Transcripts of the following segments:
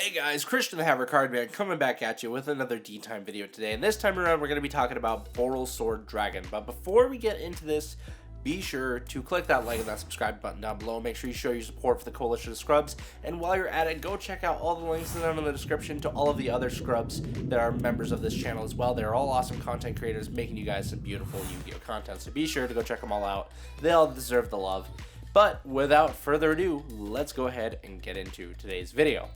Hey guys, Christian the Hammer Cardman coming back at you with another D-Time video today, and this time around we're going to be talking about Borrelsword Dragon. But before we get into this, be sure to click that like and that subscribe button down below. Make sure you show your support for the Coalition of Scrubs, and while you're at it, go check out all the links down in the description to all of the other Scrubs that are members of this channel as well. They're all awesome content creators making you guys some beautiful Yu-Gi-Oh content, so be sure to go check them all out. They all deserve the love. But without further ado, let's go ahead and get into today's video.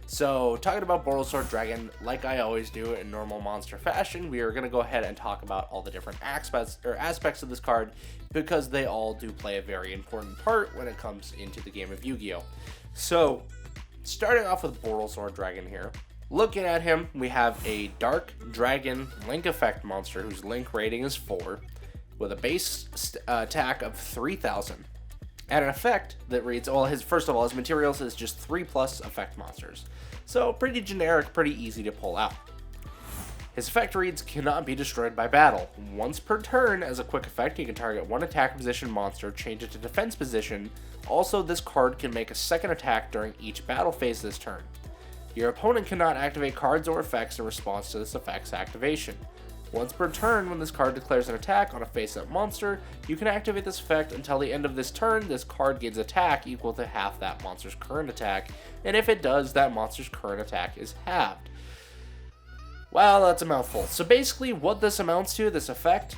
So, talking about Borrelsword Dragon, like I always do in normal monster fashion, we are going to go ahead and talk about all the different aspects of this card, because they all do play a very important part when it comes into the game of Yu-Gi-Oh! So, starting off with Borrelsword Dragon here, looking at him, we have a Dark Dragon Link Effect monster whose Link rating is 4, with a base attack of 3,000. And an effect that reads, well, first of all, his materials is just 3+ effect monsters. So, pretty generic, pretty easy to pull out. His effect reads, cannot be destroyed by battle. Once per turn, as a quick effect, you can target one attack position monster, change it to defense position. Also, this card can make a second attack during each battle phase this turn. Your opponent cannot activate cards or effects in response to this effect's activation. Once per turn, when this card declares an attack on a face-up monster, you can activate this effect until the end of this turn. This card gains attack equal to half that monster's current attack, and if it does, that monster's current attack is halved. Wow, that's a mouthful. So basically, what this amounts to, this effect,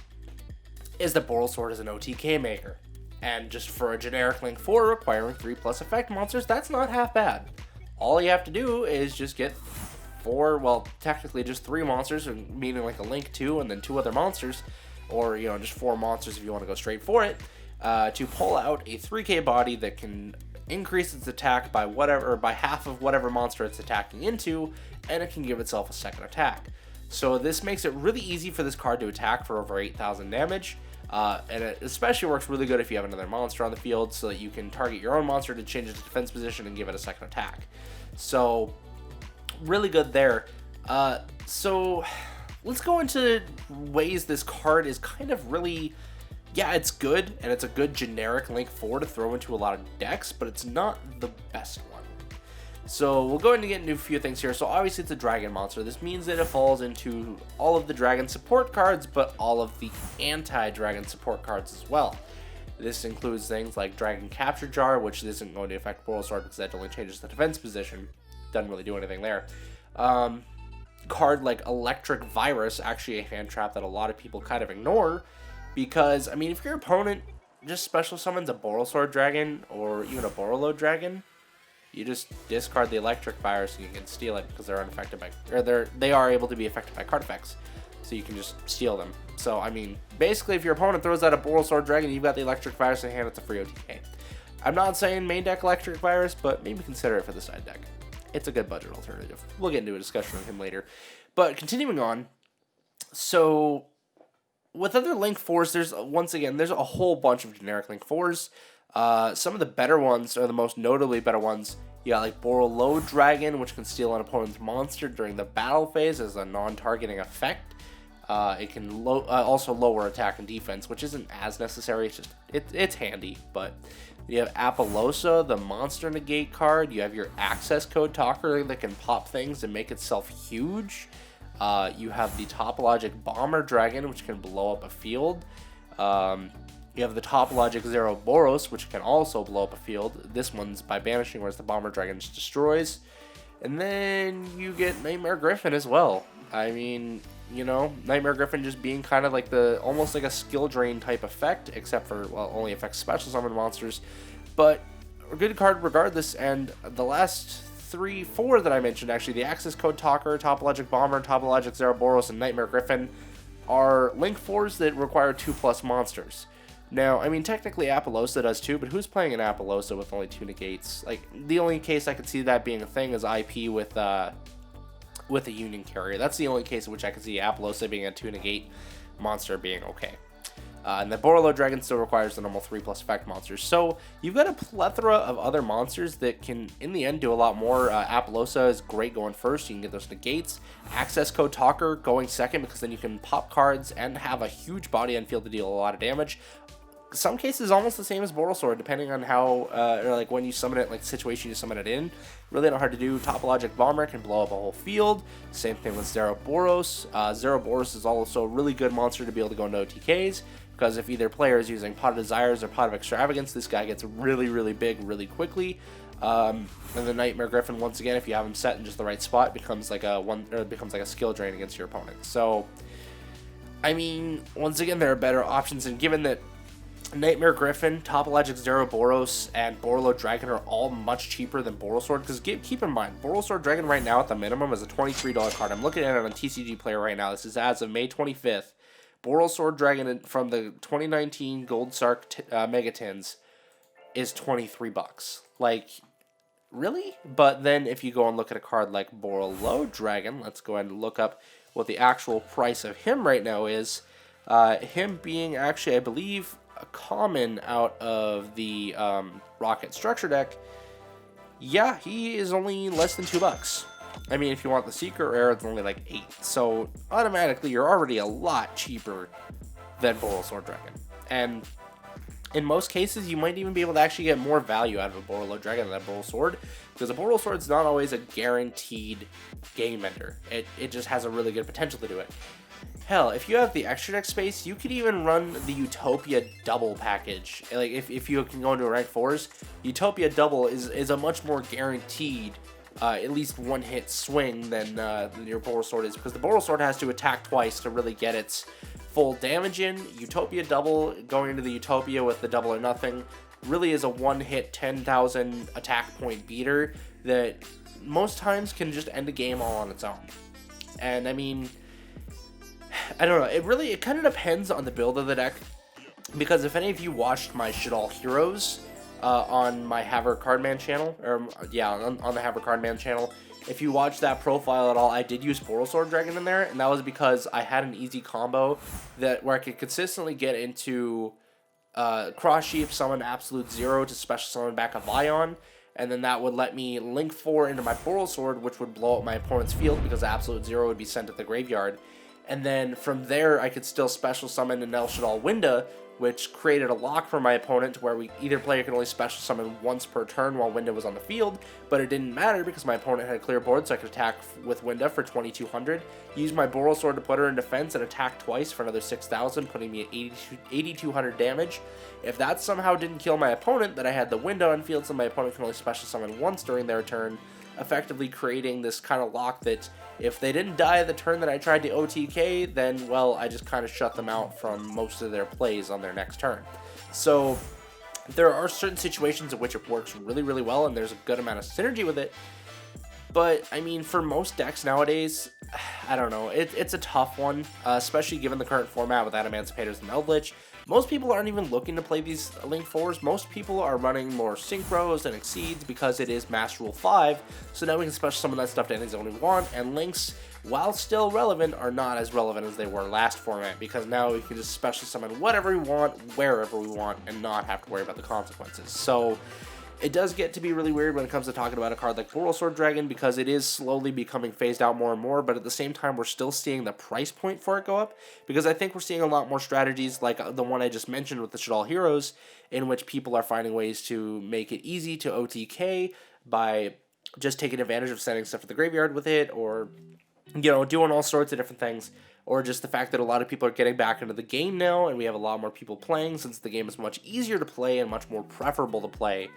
is that Borrelsword is an OTK maker. And just for a generic Link 4 requiring 3+ effect monsters, that's not half bad. All you have to do is just get 4, well, technically just 3 monsters, meaning like a Link 2 and then 2 other monsters, or, you know, just 4 monsters if you want to go straight for it, to pull out a 3k body that can increase its attack by by half of whatever monster it's attacking into, and it can give itself a second attack. So this makes it really easy for this card to attack for over 8,000 damage, and it especially works really good if you have another monster on the field, so that you can target your own monster to change its defense position and give it a second attack. So really good there. So let's go into ways this card is kind of really, yeah, it's good, and it's a good generic Link 4 to throw into a lot of decks, but it's not the best one. So we'll go ahead and get into a few things here. So obviously it's a dragon monster. This means that it falls into all of the dragon support cards, but all of the anti-dragon support cards as well. This includes things like Dragon Capture Jar, which isn't going to affect Borrelsword because that only changes the defense position. Doesn't really do anything there. Card like Electric Virus, actually a hand trap that a lot of people kind of ignore, because, I mean, if your opponent just special summons a Borrelsword Dragon or even a Borrelword Dragon, you just discard the Electric Virus and you can steal it because they're unaffected by, or they are able to be affected by card effects, so you can just steal them. So, I mean, basically, if your opponent throws out a Borrelsword Dragon, you've got the Electric Virus in hand, it's a free OTK. I'm not saying main deck Electric Virus, but maybe consider it for the side deck. It's a good budget alternative. We'll get into a discussion of him later. But continuing on, so with other Link 4s, there's a whole bunch of generic Link 4s. Some of the better ones, or the most notably better ones, you got like Borrelword Dragon, which can steal an opponent's monster during the battle phase as a non-targeting effect. It can also lower attack and defense, which isn't as necessary. It's just it's handy. But you have Apollosa, the monster negate card. You have your access code talker that can pop things and make itself huge. You have the Topologic Bomber Dragon, which can blow up a field. You have the Topologic Zero-Boros, which can also blow up a field. This one's by banishing, whereas the Bomber Dragon just destroys. And then you get Nightmare Griffin as well. I mean, you know, Nightmare Griffin just being kind of like almost like a skill drain type effect, except for, well, only affects special summon monsters, but a good card regardless. And the last 4 that I mentioned, actually, the Access Code Talker, Topologic Bomber, Topologic Zero-Boros, and Nightmare Griffin, are Link 4s that require 2+ monsters. Now, I mean, technically Apollosa does too, but who's playing an Apollosa with only 2 negates? Like, the only case I could see that being a thing is IP with a Union Carrier. That's the only case in which I could see Apollosa being a 2 negate monster being okay. And the Borrelword Dragon still requires the normal 3+ effect monsters. So you've got a plethora of other monsters that can, in the end, do a lot more. Apollosa is great going first. You can get those negates. Access Code Talker going second, because then you can pop cards and have a huge body on field to deal a lot of damage. some cases almost the same as Borrelsword, depending on how, or like when you summon it, like the situation you summon it in. Really not hard to do. Topologic Bomber can blow up a whole field. Same thing with Zeroboros. Zeroboros is also a really good monster to be able to go into OTKs, because if either player is using Pot of Desires or Pot of Extravagance, this guy gets really, really big really quickly. And the Nightmare Griffin, once again, if you have him set in just the right spot, becomes like a skill drain against your opponent. So, I mean, once again, there are better options, and given that Nightmare Griffin, Topologic Zeroboros, and Borrelsword Dragon are all much cheaper than Borrelsword, because keep in mind, Borrelsword Dragon right now at the minimum is a $23 card. I'm looking at it on TCG Player right now. This is as of May 25th. Borrelsword Dragon from the 2019 Gold Sark Megatins is $23. Like, really? But then if you go and look at a card like Borrelsword Dragon, let's go ahead and look up what the actual price of him right now is. Him being actually, I believe, a common out of the Rocket Structure deck, yeah, he is only less than $2. I mean, if you want the Secret Rare, it's only like $8. So automatically, you're already a lot cheaper than Borrelsword Dragon. And in most cases, you might even be able to actually get more value out of a Borrelsword Dragon than a Borrelsword, because a Borrelsword's not always a guaranteed game ender. It just has a really good potential to do it. Hell, if you have the extra deck space, you could even run the Utopia Double package. Like, if you can go into rank 4s, Utopia Double is a much more guaranteed, at least one-hit swing than your Borrelsword is, because the Borrelsword has to attack twice to really get its full damage in. Utopia Double, going into the Utopia with the double or nothing, really is a one-hit 10,000 attack point beater that most times can just end a game all on its own. And I mean, I don't know, it kind of depends on the build of the deck, because if any of you watched my Shit All Heroes on my Haver Cardman channel, or yeah, on the Haver Cardman channel, if you watch that profile at all, I did use Borrelsword Dragon in there, and that was because I had an easy combo where I could consistently get into Cross Sheep, summon Absolute Zero to special summon back a Vion, and then that would let me link 4 into my Borrelsword, which would blow up my opponent's field because Absolute Zero would be sent to the graveyard. And then from there, I could still special summon an El Shadal Winda, which created a lock for my opponent to where either player could only special summon once per turn while Winda was on the field, but it didn't matter because my opponent had a clear board, so I could attack with Winda for 2,200, use my Borrelsword to put her in defense and attack twice for another 6,000, putting me at 8,200 damage. If that somehow didn't kill my opponent, then I had the Winda on field, so my opponent can only special summon once during their turn, effectively creating this kind of lock that if they didn't die the turn that I tried to OTK, then, well, I just kind of shut them out from most of their plays on their next turn. So there are certain situations in which it works really, really well, and there's a good amount of synergy with it. But, I mean, for most decks nowadays, I don't know, it's a tough one, especially given the current format with Adamantipator's and Eldritch. Most people aren't even looking to play these Link 4s. Most people are running more Synchros and Exceeds because it is Master Rule 5, so now we can special summon that stuff to any zone we want, and Links, while still relevant, are not as relevant as they were last format, because now we can just special summon whatever we want, wherever we want, and not have to worry about the consequences. So it does get to be really weird when it comes to talking about a card like Borrelsword Dragon, because it is slowly becoming phased out more and more, but at the same time, we're still seeing the price point for it go up, because I think we're seeing a lot more strategies like the one I just mentioned with the Shit All Heroes, in which people are finding ways to make it easy to OTK by just taking advantage of sending stuff to the graveyard with it, or, you know, doing all sorts of different things, or just the fact that a lot of people are getting back into the game now, and we have a lot more people playing, since the game is much easier to play and much more preferable to play.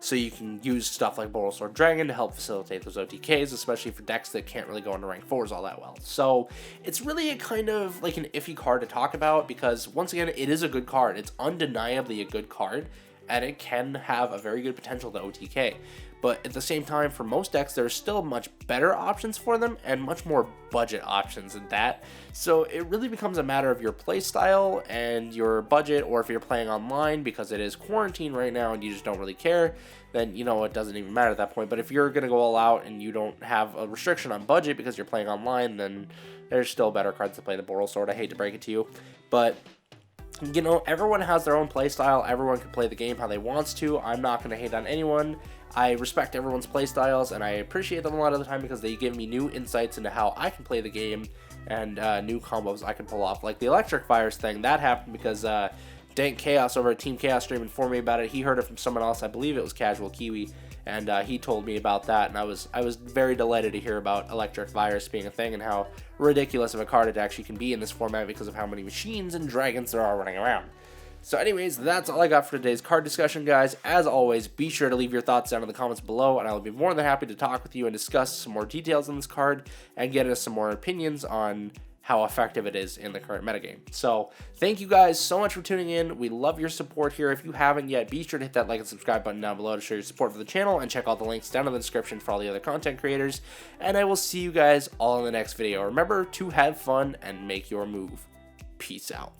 So you can use stuff like Borrelsword Dragon to help facilitate those OTKs, especially for decks that can't really go into rank 4s all that well. So it's really a kind of like an iffy card to talk about, because once again, it is a good card. It's undeniably a good card, and it can have a very good potential to OTK. But at the same time, for most decks, there's still much better options for them and much more budget options than that. So it really becomes a matter of your play style and your budget, or if you're playing online because it is quarantine right now and you just don't really care, then, you know, it doesn't even matter at that point. But if you're going to go all out and you don't have a restriction on budget because you're playing online, then there's still better cards to play than Borrelsword. I hate to break it to you, but you know, everyone has their own play style. Everyone can play the game how they want to. I'm not going to hate on anyone. I respect everyone's play styles, and I appreciate them a lot of the time because they give me new insights into how I can play the game and new combos I can pull off. Like the Electric Fires thing, that happened because Dank Chaos over at Team Chaos Stream informed me about it. He heard it from someone else. I believe it was Casual Kiwi, and he told me about that, and I was very delighted to hear about Electric Virus being a thing and how ridiculous of a card it actually can be in this format because of how many machines and dragons there are running around. So anyways, that's all I got for today's card discussion, guys. As always, be sure to leave your thoughts down in the comments below, and I'll be more than happy to talk with you and discuss some more details on this card and get into some more opinions on how effective it is in the current metagame. So thank you guys so much for tuning in. We love your support here. If you haven't yet, be sure to hit that like and subscribe button down below to show your support for the channel, and check out the links down in the description for all the other content creators. And I will see you guys all in the next video. Remember to have fun and make your move. Peace out.